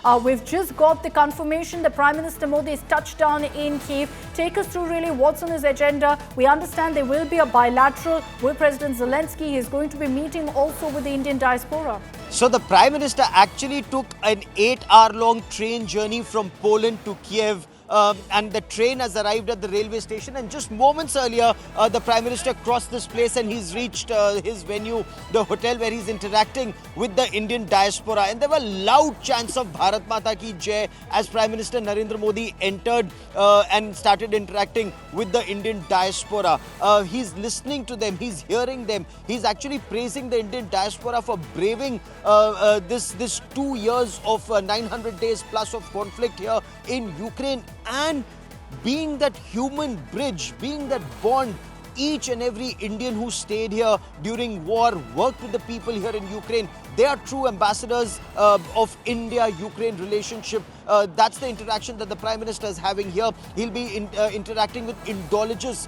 We've just got the confirmation that Prime Minister Modi is touched down in Kyiv. Take us through really what's on his agenda. We understand there will be a bilateral with President Zelensky. He is going to be meeting also with the Indian diaspora. So the Prime Minister actually took an 8-hour-long train journey from Poland to Kiev. And the train has arrived at the railway station, and just moments earlier the Prime Minister crossed this place and he's reached his venue, the hotel where he's interacting with the Indian diaspora. And there were loud chants of Bharat Mata Ki Jai as Prime Minister Narendra Modi entered and started interacting with the Indian diaspora. He's listening to them, he's hearing them, he's actually praising the Indian diaspora for braving this 2 years of 900 days plus of conflict here in Ukraine, and being that human bridge, being that bond. Each and every Indian who stayed here during war, worked with the people here in Ukraine, they are true ambassadors of India-Ukraine relationship. That's the interaction that the Prime Minister is having here. He'll be interacting with Indologists.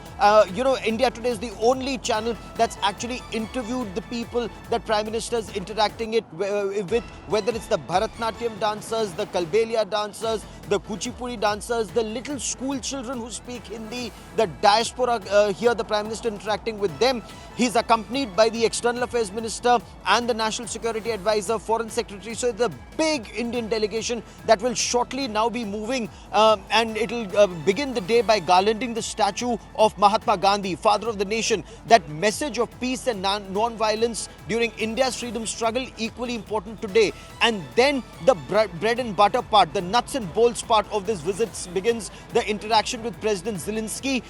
India Today is the only channel that's actually interviewed the people that Prime Minister is interacting with, whether it's the Bharatnatyam dancers, the Kalbelia dancers, the Kuchipudi dancers, the little school children who speak Hindi, the diaspora here, the Prime Minister interacting with them. He's accompanied by the External Affairs Minister and the National Security Advisor, Foreign Secretary. So it's a big Indian delegation that will shortly now be moving and it'll begin the day by garlanding the statue of Mahatma Gandhi, father of the nation. That message of peace and non-violence during India's freedom struggle, equally important today. And then the bread and butter part, the nuts and bolts part of this visit begins, the interaction with President Zelensky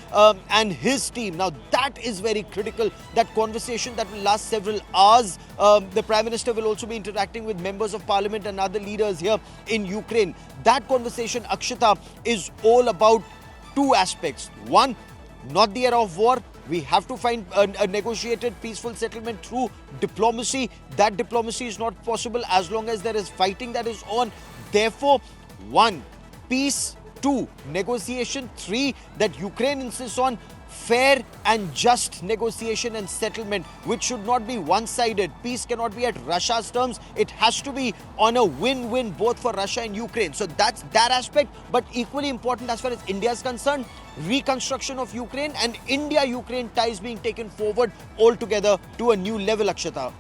and his team. Now that is very critical, that conversation that will last several hours. The Prime Minister will also be interacting with members of Parliament and other leaders here in Ukraine. That conversation, Akshita, is all about two aspects. One, not the era of war. We have to find a negotiated peaceful settlement through diplomacy. That diplomacy is not possible as long as there is fighting that is on. Therefore, one, peace. Two, negotiation. Three, that Ukraine insists on fair and just negotiation and settlement, which should not be one-sided. Peace cannot be at Russia's terms. It has to be on a win-win both for Russia and Ukraine. So that's that aspect. But equally important as far as India is concerned, reconstruction of Ukraine and India-Ukraine ties being taken forward altogether to a new level, Akshata.